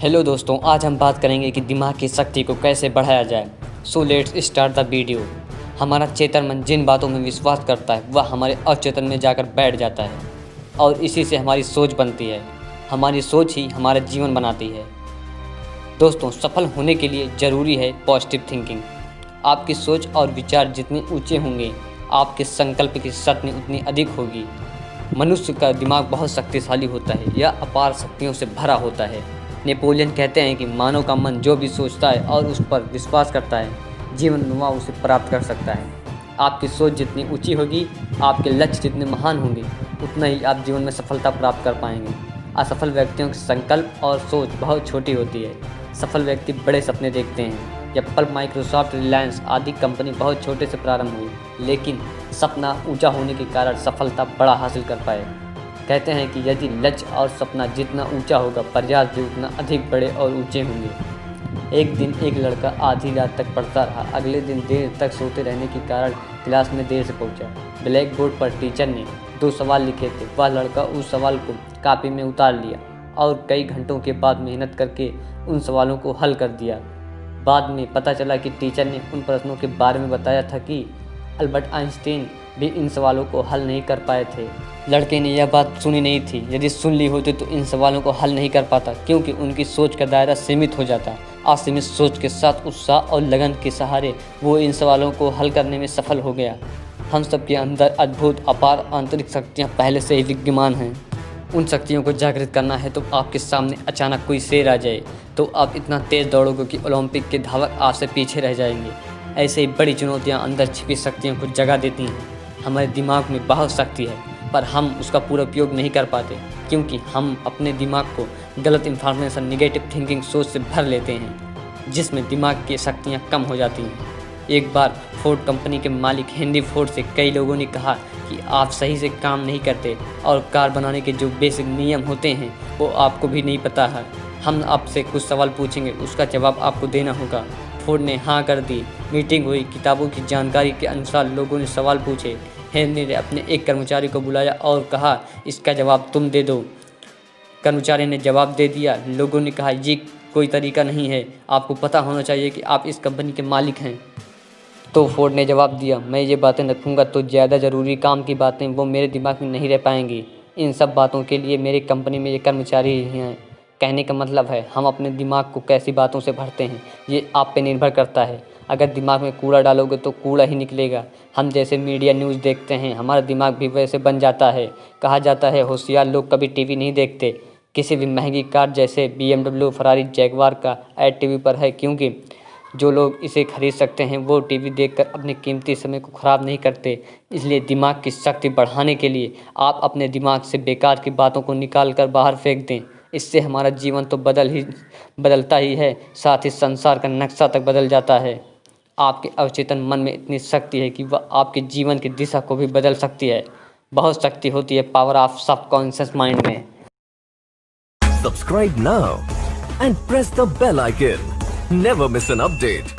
Hello दोस्तों, आज हम बात करेंगे कि दिमाग की शक्ति को कैसे बढ़ाया जाए। So let's start the video. हमारा चेतन मन जिन बातों में विश्वास करता है वह हमारे अचेतन में जाकर बैठ जाता है और इसी से हमारी सोच बनती है। हमारी सोच ही हमारा जीवन बनाती है। दोस्तों, सफल होने के लिए ज़रूरी है पॉजिटिव थिंकिंग। आपकी सोच और विचार जितने ऊँचे होंगे, आपके संकल्प की शक्ति उतनी अधिक होगी। मनुष्य का दिमाग बहुत शक्तिशाली होता है, यह अपार शक्तियों से भरा होता है। नेपोलियन कहते हैं कि मानव का मन जो भी सोचता है और उस पर विश्वास करता है, जीवन में वह उसे प्राप्त कर सकता है। आपकी सोच जितनी ऊंची होगी, आपके लक्ष्य जितने महान होंगे, उतना ही आप जीवन में सफलता प्राप्त कर पाएंगे। असफल व्यक्तियों के संकल्प और सोच बहुत छोटी होती है। सफल व्यक्ति बड़े सपने देखते हैं। एप्पल, माइक्रोसॉफ्ट, रिलायंस आदि कंपनी बहुत छोटे से प्रारंभ हुई, लेकिन सपना ऊंचा होने के कारण सफलता बड़ा हासिल कर पाए। कहते हैं कि यदि लक्ष्य और सपना जितना ऊंचा होगा, प्रयास भी उतना अधिक बड़े और ऊंचे होंगे। एक दिन एक लड़का आधी रात तक पढ़ता रहा। अगले दिन देर तक सोते रहने के कारण क्लास में देर से पहुंचा। ब्लैक बोर्ड पर टीचर ने 2 सवाल लिखे थे। वह लड़का उस सवाल को कॉपी में उतार लिया और कई घंटों के बाद मेहनत करके उन सवालों को हल कर दिया। बाद में पता चला कि टीचर ने उन प्रश्नों के बारे में बताया था कि अल्बर्ट आइंस्टीन भी इन सवालों को हल नहीं कर पाए थे। लड़के ने यह बात सुनी नहीं थी। यदि सुन ली होती तो इन सवालों को हल नहीं कर पाता, क्योंकि उनकी सोच का दायरा सीमित हो जाता। असीमित सोच के साथ उत्साह और लगन के सहारे वो इन सवालों को हल करने में सफल हो गया। हम सबके अंदर अद्भुत अपार आंतरिक शक्तियाँ पहले से ही विद्यमान हैं। उन शक्तियों को जागृत करना है तो आपके सामने अचानक कोई शेर आ जाए तो आप इतना तेज़ दौड़ोगे कि ओलंपिक के धावक आपसे पीछे रह जाएंगे। ऐसे ही बड़ी चुनौतियाँ अंदर छिपी शक्तियों को जगा देती हैं। हमारे दिमाग में बहुत शक्ति है, पर हम उसका पूरा उपयोग नहीं कर पाते, क्योंकि हम अपने दिमाग को गलत इन्फॉर्मेशन, निगेटिव थिंकिंग, सोच से भर लेते हैं, जिसमें दिमाग की शक्तियाँ कम हो जाती हैं। एक बार फोर्ड कंपनी के मालिक हेनरी फोर्ड से कई लोगों ने कहा कि आप सही से काम नहीं करते और कार बनाने के जो बेसिक नियम होते हैं वो आपको भी नहीं पता है। हम आपसे कुछ सवाल पूछेंगे, उसका जवाब आपको देना होगा। फोर्ड ने हाँ कर दी। मीटिंग हुई। किताबों की जानकारी के अनुसार लोगों ने सवाल पूछे। हेनरी ने अपने एक कर्मचारी को बुलाया और कहा, इसका जवाब तुम दे दो। कर्मचारी ने जवाब दे दिया। लोगों ने कहा, ये कोई तरीका नहीं है, आपको पता होना चाहिए कि आप इस कंपनी के मालिक हैं। तो फोर्ड ने जवाब दिया, मैं ये बातें रखूँगा तो ज़्यादा ज़रूरी काम की बातें वो मेरे दिमाग में नहीं रह पाएंगी। इन सब बातों के लिए मेरी कंपनी में ये कर्मचारी ही हैं। कहने का मतलब है, हम अपने दिमाग को कैसी बातों से भरते हैं ये आप पे निर्भर करता है। अगर दिमाग में कूड़ा डालोगे तो कूड़ा ही निकलेगा। हम जैसे मीडिया न्यूज़ देखते हैं, हमारा दिमाग भी वैसे बन जाता है। कहा जाता है होशियार लोग कभी टीवी नहीं देखते। किसी भी महंगी कार जैसे BMW, फरारी, जैगवार का ऐड टीवी पर है, क्योंकि जो लोग इसे खरीद सकते हैं वो टीवी देखकर अपने कीमती समय को ख़राब नहीं करते। इसलिए दिमाग की शक्ति बढ़ाने के लिए आप अपने दिमाग से बेकार की बातों को निकाल कर बाहर फेंक दें। इससे हमारा जीवन तो बदलता ही है, साथ ही संसार का नक्शा तक बदल जाता है। आपके अवचेतन मन में इतनी शक्ति है कि वह आपके जीवन की दिशा को भी बदल सकती है। बहुत शक्ति होती है पावर ऑफ सबकॉन्शियस माइंड में। Subscribe now and press the bell icon. Never miss an update.